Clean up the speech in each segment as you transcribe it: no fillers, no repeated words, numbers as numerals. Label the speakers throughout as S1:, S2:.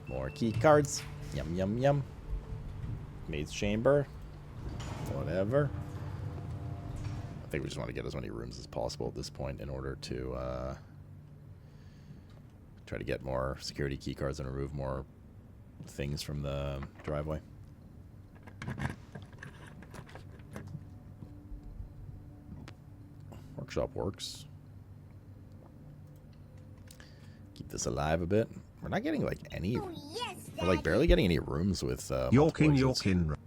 S1: More key cards. Yum, yum, yum. Maid's chamber. Whatever. I think we just want to get as many rooms as possible at this point in order to try to get more security key cards and remove more things from the driveway. Workshop works. Keep this alive a bit. We're not getting like any. Oh, yes, we're like barely getting any rooms with. Yorkin.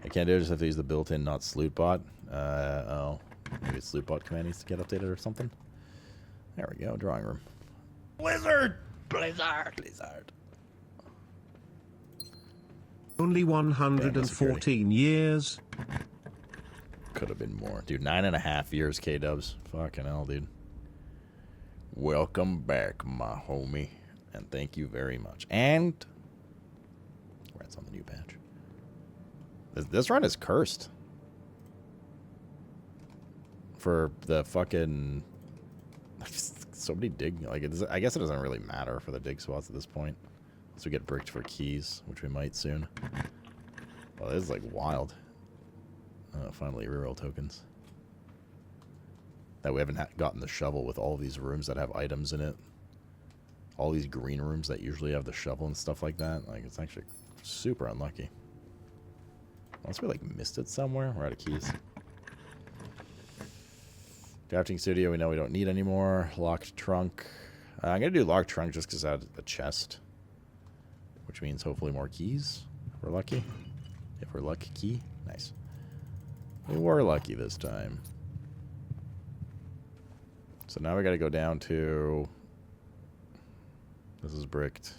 S1: I can't do it. Just have to use the built-in, not SlootBot. Oh, maybe SlootBot command needs to get updated or something. There we go. Drawing room. Blizzard.
S2: Only 114 years.
S1: Could have been more. Dude, 9.5 years, K-dubs. Fucking hell, dude. Welcome back, my homie. And thank you very much. And congrats on the new patch. This run is cursed. For the fucking... So many dig... Like, I guess it doesn't really matter for the dig spots at this point. Unless we get bricked for keys, which we might soon. Well, this is like wild. Finally, reroll tokens. That we haven't gotten the shovel with all these rooms that have items in it. All these green rooms that usually have the shovel and stuff like that. Like, it's actually super unlucky. Unless we, like, missed it somewhere. We're out of keys. Drafting studio, we know we don't need anymore. Locked trunk. I'm going to do locked trunk just because I had a chest. Which means hopefully more keys. If we're lucky. If we're lucky, key. Nice. We were lucky this time. So now we got to go down to... This is bricked.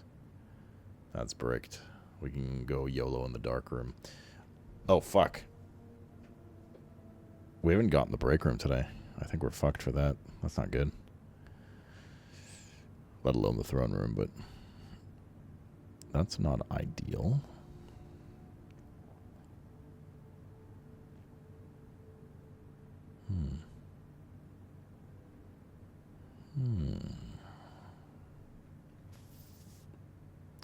S1: That's bricked. We can go YOLO in the dark room. Oh, fuck. We haven't gotten the break room today. I think we're fucked for that. That's not good. Let alone the throne room, but... That's not ideal.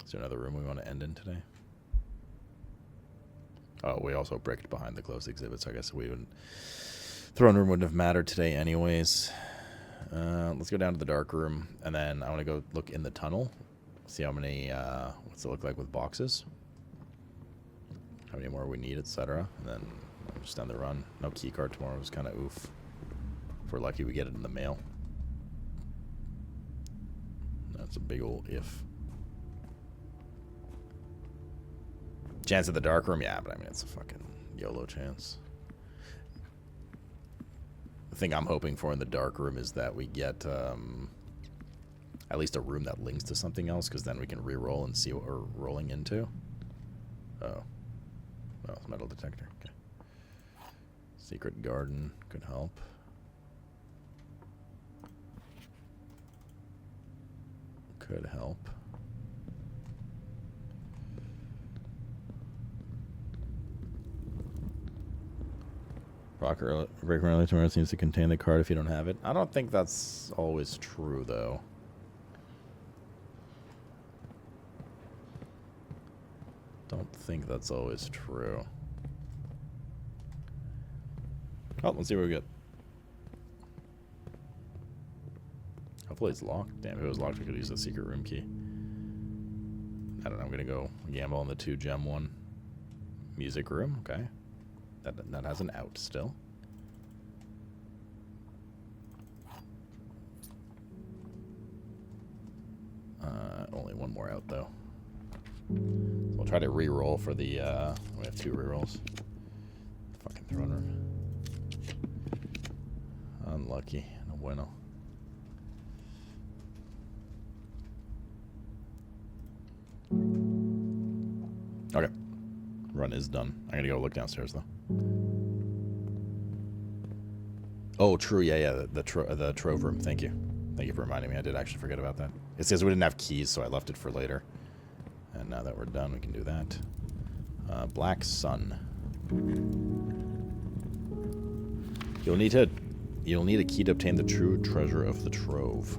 S1: Is there another room we want to end in today? Oh, we also bricked behind the closed exhibit, so I guess we wouldn't... Throne room wouldn't have mattered today anyways. Let's go down to the dark room, and then I want to go look in the tunnel. See how many, what's it look like with boxes. How many more we need, etc. And then just end the run. No key card tomorrow is kind of oof. If we're lucky, we get it in the mail. That's a big old if. Chance at the dark room? Yeah, but I mean, it's a fucking YOLO chance. The thing I'm hoping for in the dark room is that we get at least a room that links to something else, because then we can re-roll and see what we're rolling into. Oh. Oh, it's metal detector. Okay. Secret garden could help. Could help. Break room early tomorrow seems to contain the card if you don't have it. I don't think that's always true, though. Don't think that's always true. Oh, let's see what we get. Hopefully it's locked. Damn, if it was locked, we could use the secret room key. I don't know. I'm going to go gamble on the 2-gem one. Music room. Okay. That has an out still. Only one more out, though. So we'll try to re-roll for the, we have 2 re-rolls. Fucking throne room. Unlucky. No bueno. Okay. Run is done. I'm gonna go look downstairs, though. Oh, true. Yeah. The trove room. Thank you. Thank you for reminding me. I did actually forget about that. It says we didn't have keys, so I left it for later. And now that we're done, we can do that. Black Sun. You'll need a key to obtain the true treasure of the trove.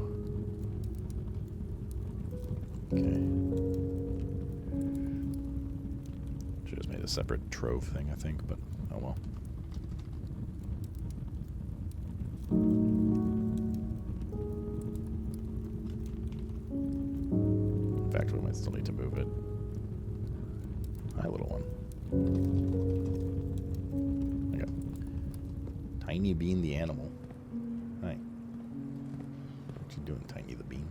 S1: Okay. Should just made a separate trove thing, I think, but oh well. In fact, we might still need to move it. Hi, little one. Okay. Tiny Bean the animal. Hi. What you doing, Tiny the Bean?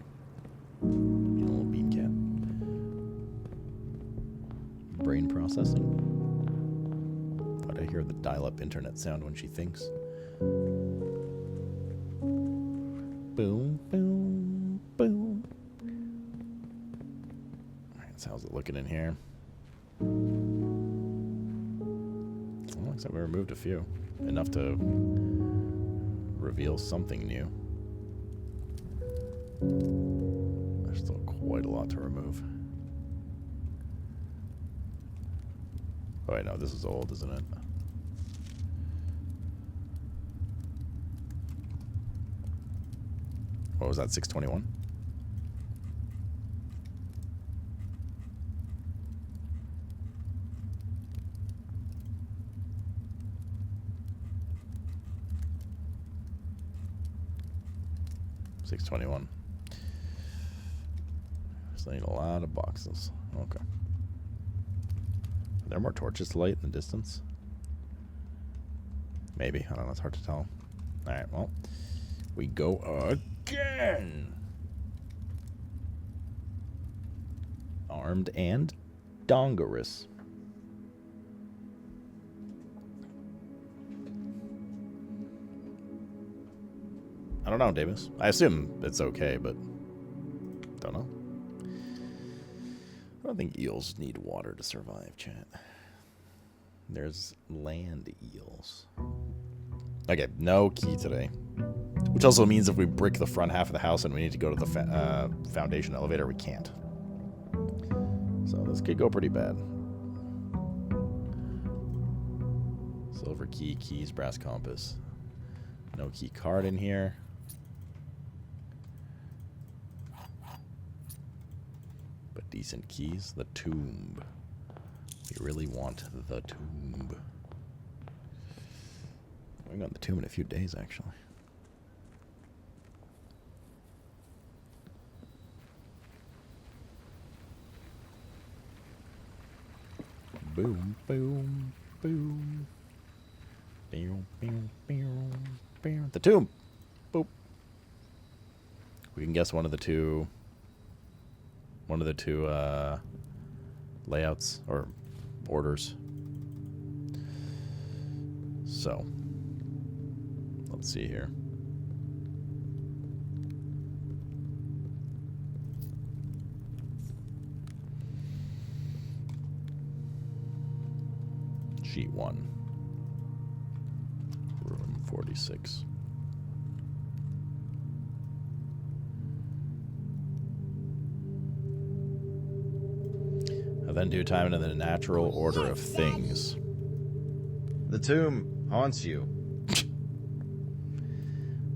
S1: You little bean cat. Brain processing. Thought I hear the dial-up internet sound when she thinks. Boom, boom, boom. Alright, so how's it looking in here? Well, looks like we removed a few. Enough to reveal something new. There's still quite a lot to remove. Oh, wait, no, this is old, isn't it? What was that, 621? $621. Still need a lot of boxes. Okay. Are there more torches to light in the distance? Maybe. I don't know. It's hard to tell. Alright, well. We go again! Armed and Dongerous. I don't know, Davis. I assume it's okay, but don't know. I don't think eels need water to survive, chat. There's land eels. Okay, no key today. Which also means if we brick the front half of the house and we need to go to the foundation elevator, we can't. So this could go pretty bad. Silver key, keys, brass compass. No key card in here. But decent keys. The tomb. We really want the tomb. We're going to the tomb in a few days, actually. Boom, boom, boom. Boom, boom, boom, boom. The tomb. Boop. We can guess one of the two layouts or orders. So, let's see here. Sheet 1. Room 46. And then do time into the natural order of things.
S3: The tomb haunts you.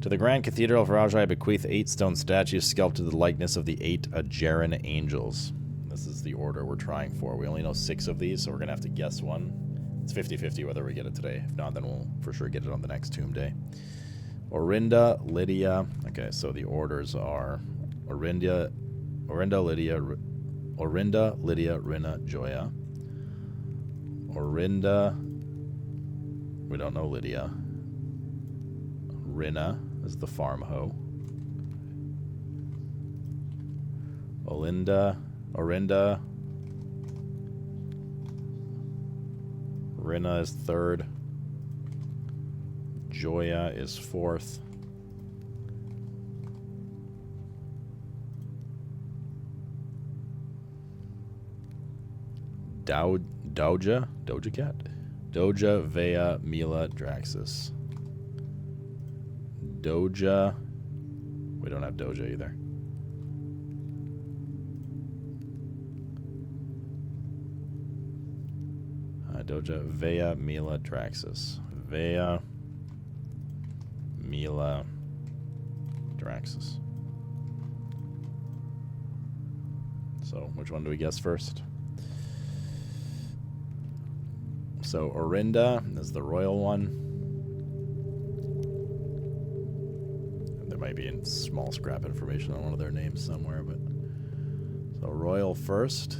S1: To the Grand Cathedral of Rajai, I bequeath 8 stone statues sculpted to the likeness of the 8 Ajeran angels. This is the order we're trying for. We only know 6 of these, so we're going to have to guess one. It's 50-50 whether we get it today. If not, then we'll for sure get it on the next tomb day. Orinda, Lydia. Okay, so the orders are Orinda, Lydia, Rina, Joya. Orinda. We don't know Lydia. Rina is the farm hoe. Orinda. Rina is 3rd. Joya is 4th. Doja Cat? Doja, Vea, Mila, Draxus. Doja. We don't have Doja either. Doja, Vea, Mila, Draxus. Vea, Mila, Draxus. So which one do we guess first? So Orinda is the royal one. There might be small scrap information on one of their names somewhere, but so royal first,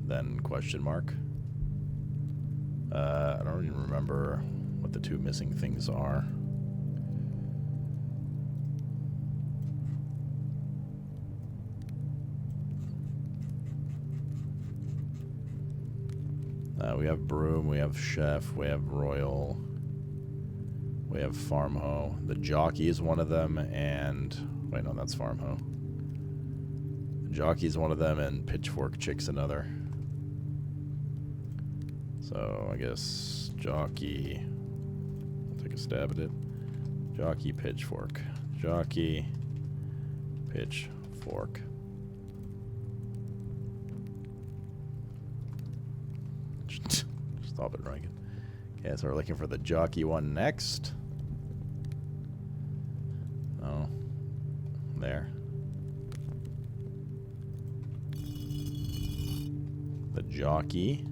S1: then question mark. I don't even remember what the two missing things are. We have broom, we have chef, we have royal, we have farm hoe. The jockey is one of them, and wait, no, that's farm hoe. The jockey is one of them, and pitchfork chick's another. So I guess jockey. I'll take a stab at it. Jockey, pitchfork. Jockey, pitchfork. Stop it, Reagan. Okay, so we're looking for the jockey one next. Oh, there. The jockey.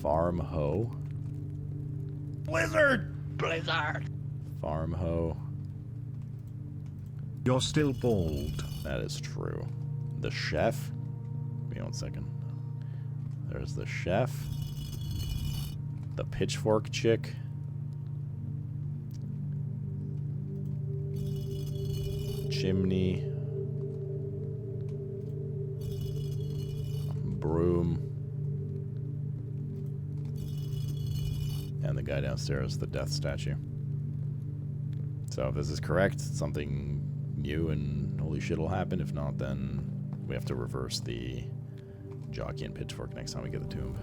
S1: Farm hoe. Blizzard! Farm hoe.
S2: You're still bald.
S1: That is true. The chef. Give me 1 second. There's the chef. The pitchfork chick. Chimney. Broom. And the guy downstairs, the death statue. So if this is correct, something new and holy shit will happen. If not, then we have to reverse the jockey and pitchfork next time we get the tomb.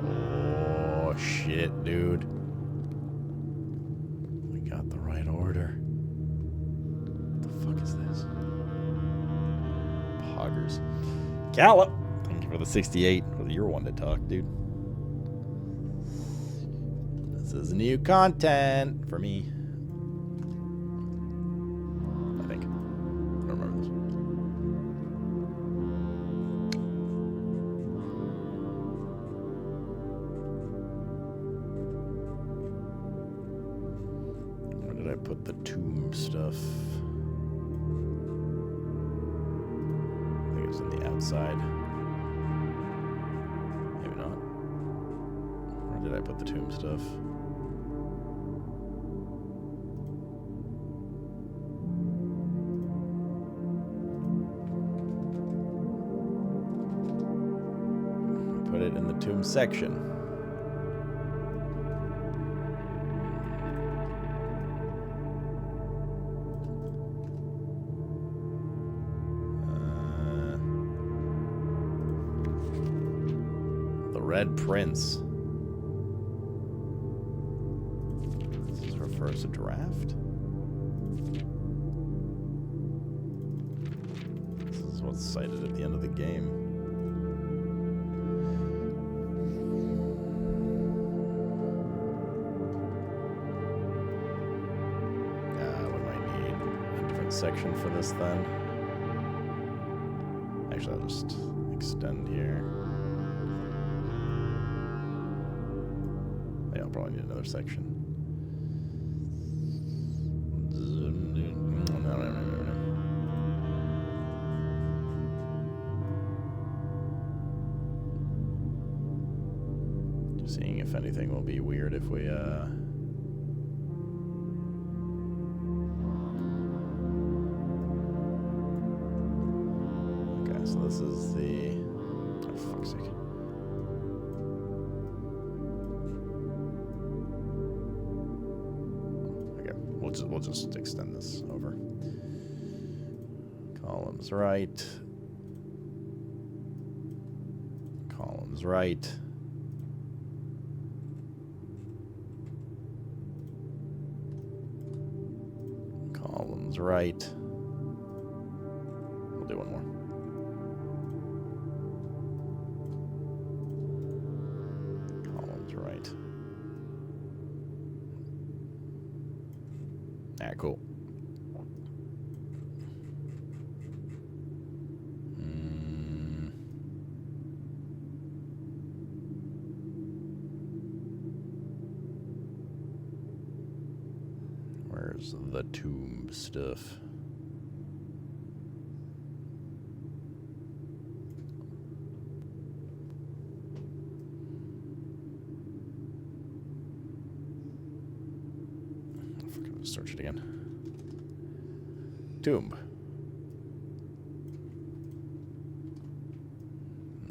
S1: Oh shit, dude. We got the right order. What the fuck is this? Poggers. Gallop! Thank you for the 68. Well, you're one to talk, dude. This is new content for me. I think. I don't remember this. Where did I put the tomb stuff? I think it was on the outside. Maybe not. Where did I put the tomb stuff? Put it in the tomb section. The Red Prince. This refers to draft. This is what's cited at the end of the game. Section for this then. Actually, I'll just extend here. Yeah, I'll probably need another section. Just seeing if anything will be weird if we so this is the... Oh, fuck's sake. Okay, we'll just extend this over. Columns right. Columns right. Columns right. We'll do one more. Alright. Alright, cool. Where's the tomb stuff? Search it again. Tomb.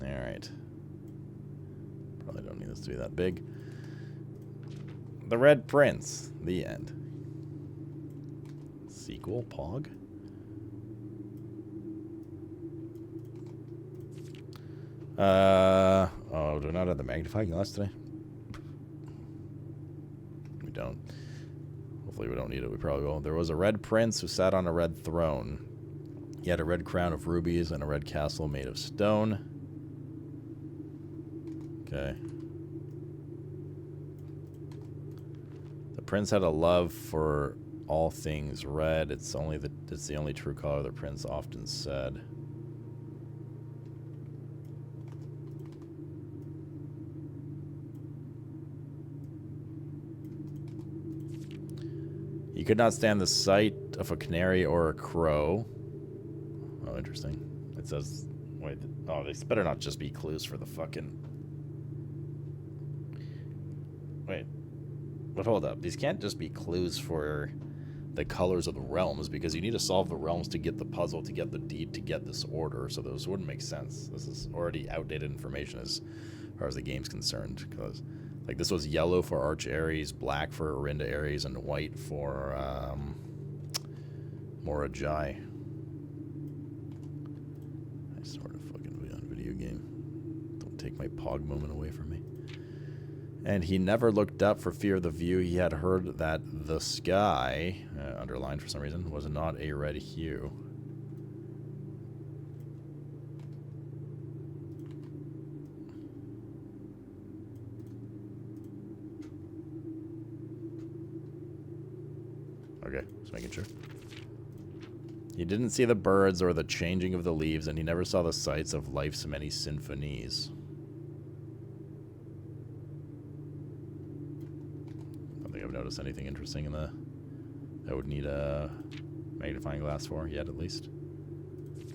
S1: Alright. Probably don't need this to be that big. The Red Prince. The end. Sequel? Pog? Oh, do we not have the magnifying glass today? We don't. Hopefully we don't need it. We probably will. There was a red prince who sat on a red throne. He had a red crown of rubies and a red castle made of stone. Okay. The prince had a love for all things red. It's the only true color, the prince often said. He could not stand the sight of a canary or a crow. Oh, interesting. It says, wait, oh, these better not just be clues for the fucking... Wait. But hold up. These can't just be clues for the colors of the realms, because you need to solve the realms to get the puzzle, to get the deed, to get this order, so those wouldn't make sense. This is already outdated information as far as the game's concerned, because... Like, this was yellow for Arch Ares, black for Arinda Ares, and white for, Morajai. I sort of fucking video game. Don't take my Pog moment away from me. And he never looked up for fear of the view. He had heard that the sky, underlined for some reason, was not a red hue. Okay, just making sure. He didn't see the birds or the changing of the leaves, and he never saw the sights of life's many symphonies. I don't think I've noticed anything interesting in the... that would need a magnifying glass for yet, at least.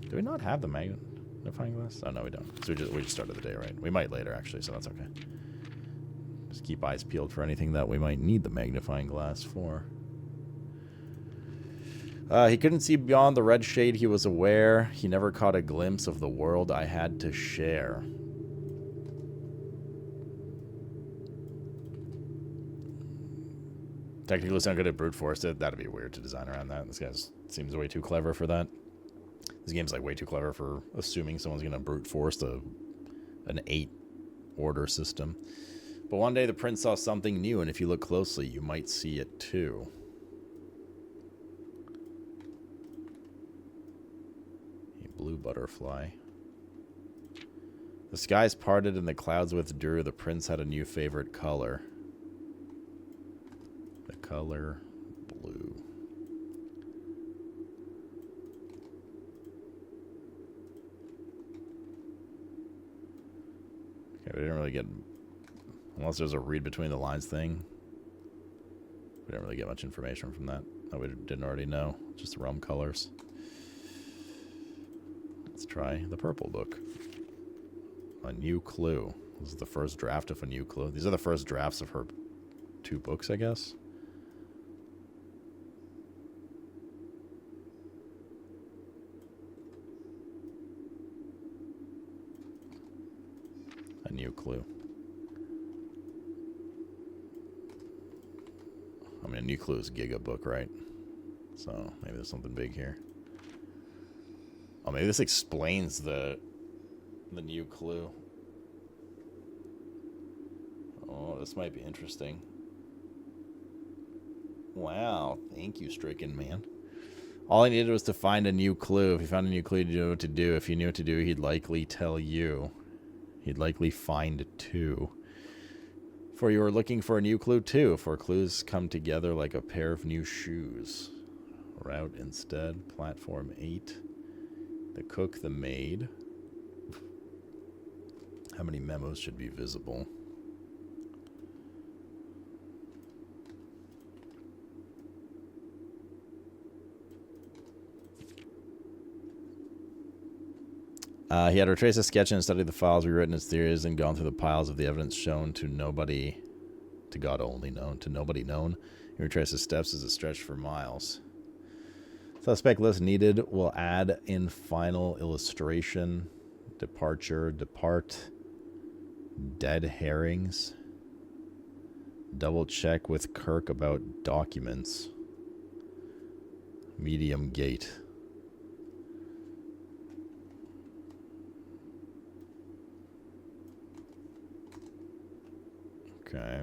S1: Do we not have the magnifying glass? Oh, no, we don't. So we just started the day, right? We might later, actually, so that's okay. Just keep eyes peeled for anything that we might need the magnifying glass for. He couldn't see beyond the red shade he was aware. He never caught a glimpse of the world I had to share. Technically, it's not good at brute force it. That'd be weird to design around that. This guy seems way too clever for that. This game's like way too clever for assuming someone's going to brute force an 8-order system. But one day the prince saw something new, and if you look closely, you might see it too. Blue butterfly. The skies parted and the clouds withdrew. The prince had a new favorite color. The color blue. Okay, we didn't really get... Unless there's a read between the lines thing. We didn't really get much information from that. That we didn't already know. Just the realm colors. Let's try the purple book. A new clue. This is the first draft of a new clue. These are the first drafts of her 2 books, I guess. A new clue. I mean, a new clue is a Giga book, right? So maybe there's something big here. Oh, maybe this explains the new clue. Oh, this might be interesting. Wow, thank you, Stricken Man. All I needed was to find a new clue. If he found a new clue, he'd know what to do. If he knew what to do, he'd likely tell you. He'd likely find 2. For you are looking for a new clue too, for clues come together like a pair of new shoes. Route instead, platform 8. The cook, the maid. How many memos should be visible? He had retraced a sketch and studied the files, rewritten his theories, and gone through the piles of the evidence shown to nobody, to God only known, to nobody known. He retraced his steps as it stretched for miles. Suspect list needed will add in final illustration. Departure, depart. Dead herrings. Double check with Kirk about documents. Medium gate. Okay.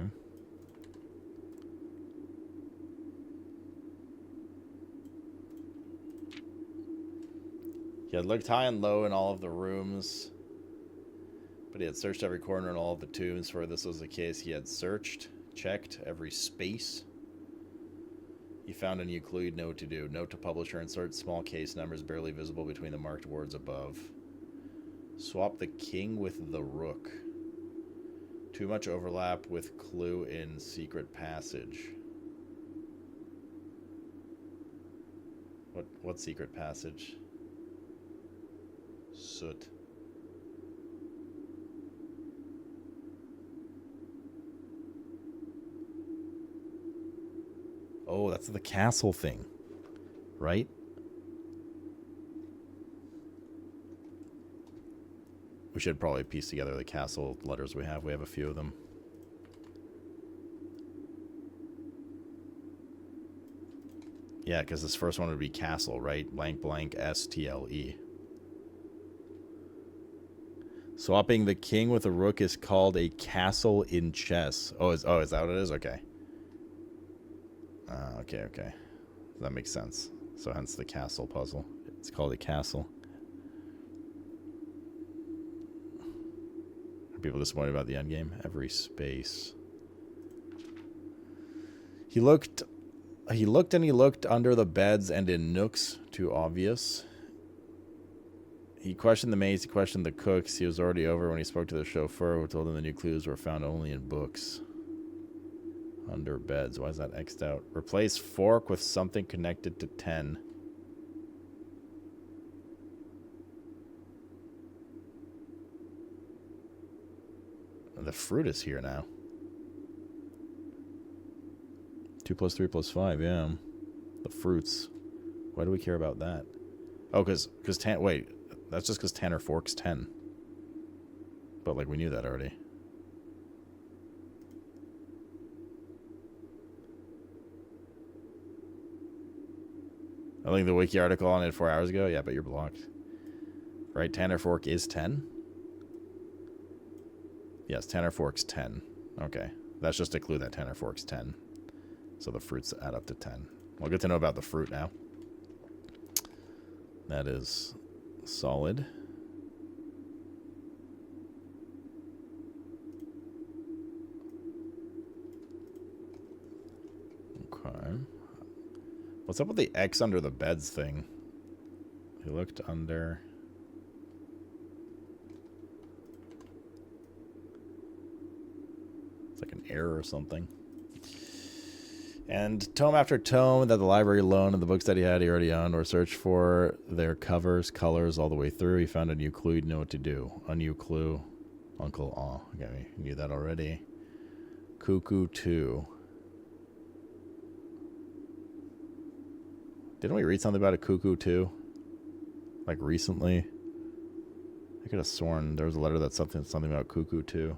S1: He had looked high and low in all of the rooms, but he had searched every corner in all of the tombs. Where this was the case, he had searched, checked every space. He found a new clue he'd know what to do. Note to publisher, insert small case numbers barely visible between the marked words above. Swap the king with the rook. Too much overlap with clue in secret passage. What secret passage? Soot. Oh, that's the castle thing, right? We should probably piece together the castle letters we have. We have a few of them. Yeah, because this first one would be castle, right? Blank blank S-T-L-E. Swapping the king with a rook is called a castle in chess. Oh, is that what it is? Okay. Okay. That makes sense. So hence the castle puzzle. It's called a castle. Are people disappointed about the end game? Every space. He looked and he looked under the beds and in nooks too obvious. He questioned the maids, he questioned the cooks. He was already over when he spoke to the chauffeur, who told him the new clues were found only in books. Under beds. Why is that X'd out? Replace fork with something connected to 10. The fruit is here now. 2 plus 3 plus 5, yeah. The fruits. Why do we care about that? Oh, because wait, that's just because Tanner Fork's 10. But, like, we knew that already. I think the wiki article on it 4 hours ago. Yeah, but you're blocked. Right, Tanner Fork is 10? Yes, Tanner Fork's 10. Okay. That's just a clue that Tanner Fork's 10. So the fruits add up to 10. Well, good to know about the fruit now. That is solid. Okay. What's up with the X under the beds thing? He looked under. It's like an error or something. And tome after tome that the library loaned and the books that he already owned were searched for their covers, colors all the way through. He found a new clue he'd know what to do. A new clue. Uncle Aw. Okay, we knew that already. Cuckoo 2. Didn't we read something about a cuckoo 2? Like recently? I could have sworn there was a letter that something about cuckoo 2.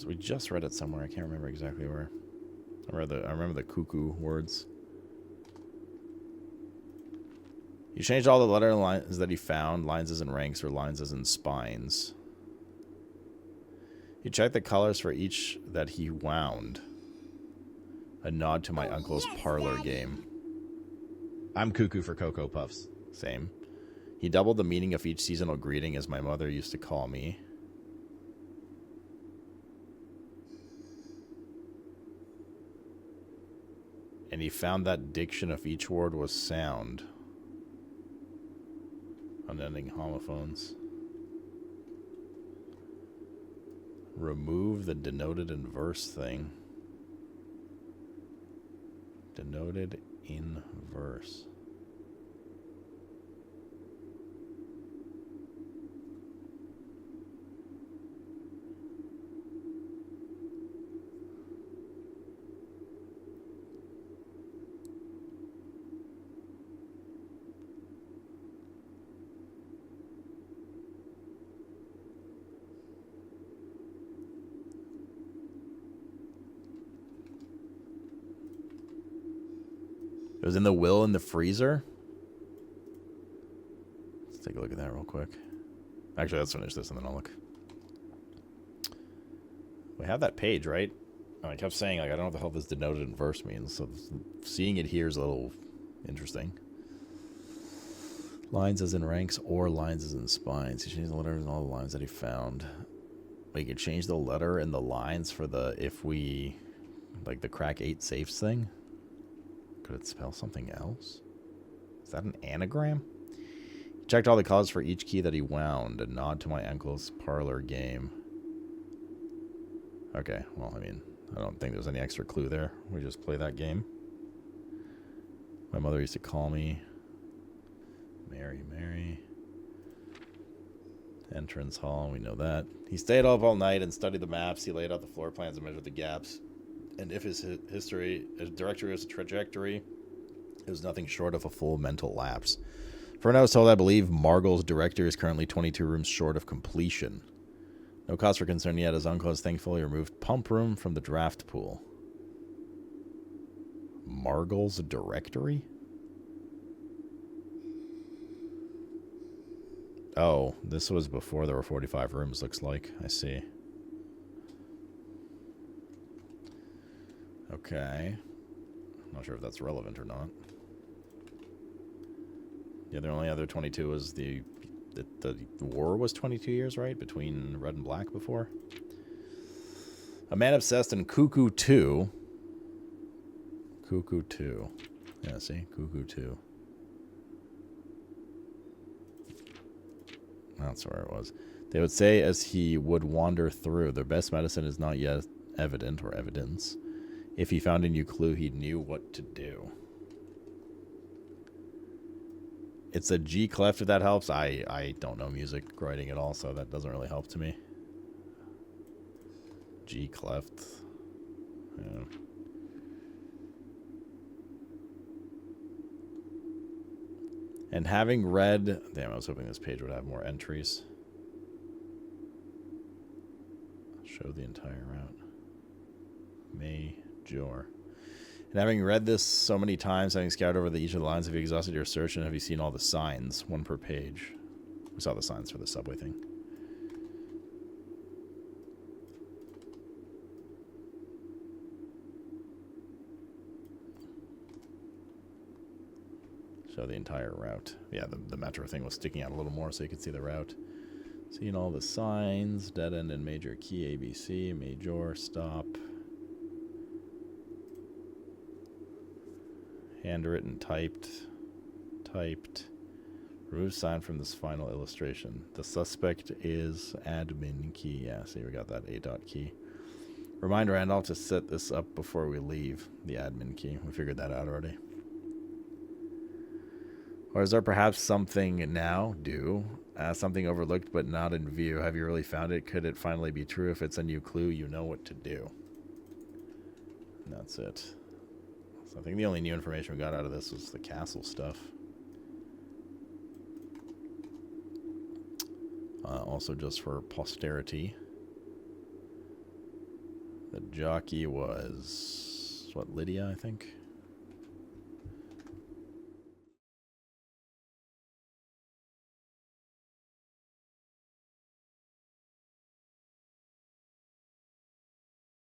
S1: We just read it somewhere. I can't remember exactly where. I remember the cuckoo words. He changed all the letter lines that he found, lines as in ranks or lines as in spines. He checked the colors for each that he wound. A nod to my uncle's parlor game.
S3: I'm cuckoo for Cocoa Puffs.
S1: Same. He doubled the meaning of each seasonal greeting, as my mother used to call me. And he found that diction of each word was sound. Unending homophones. Remove the denoted in verse thing. Denoted in verse. It was in the will in the freezer. Let's take a look at that real quick. Actually, let's finish this and then I'll look. We have that page, right? I kept saying, like, I don't know what the hell this denoted in verse means, so seeing it here is a little interesting. Lines as in ranks or lines as in spines. He changed the letters and all the lines that he found. We could change the letter and the lines for the, if we, like the crack 8 safes thing. Could it spell something else? Is that an anagram? He checked all the colors for each key that he wound. A nod to my uncle's parlor game. Okay, well, I mean, I don't think there's any extra clue there. We just play that game. My mother used to call me Mary, Mary. Entrance hall, we know that. He stayed up all night and studied the maps. He laid out the floor plans and measured the gaps. And if his directory was a trajectory, it was nothing short of a full mental lapse. For now, I was told, I believe Margle's directory is currently 22 rooms short of completion. No cause for concern yet, as uncle has thankfully removed pump room from the draft pool. Margle's directory? Oh, this was before there were 45 rooms, looks like. I see. Okay. Not sure if that's relevant or not. Yeah, the only other 22 was the war was 22 years, right? Between Red and Black before. A man obsessed in Cuckoo 2. Cuckoo 2. Yeah, see? Cuckoo 2. That's where it was. They would say as he would wander through, their best medicine is not yet evident or evidence. If he found a new clue, he knew what to do. It's a G clef, if that helps. I don't know music writing at all, so that doesn't really help to me. G cleft. Yeah. And having read... Damn, I was hoping this page would have more entries. Show the entire route. Major. And having read this so many times, having scoured over each of the lines, have you exhausted your search and have you seen all the signs? One per page. We saw the signs for the subway thing. Show the entire route. Yeah, the metro thing was sticking out a little more so you could see the route. Seeing all the signs, dead end and major key, ABC, major, stop. Handwritten, typed. Remove sign from this final illustration. The suspect is admin key. Yeah, see, we got that A dot key. Remind Randolph to set this up before we leave. The admin key. We figured that out already. Or is there perhaps something now? Something overlooked but not in view. Have you really found it? Could it finally be true? If it's a new clue, you know what to do. And that's it. So I think the only new information we got out of this was the castle stuff. Also, just for posterity, the jockey was, what, Lydia, I think?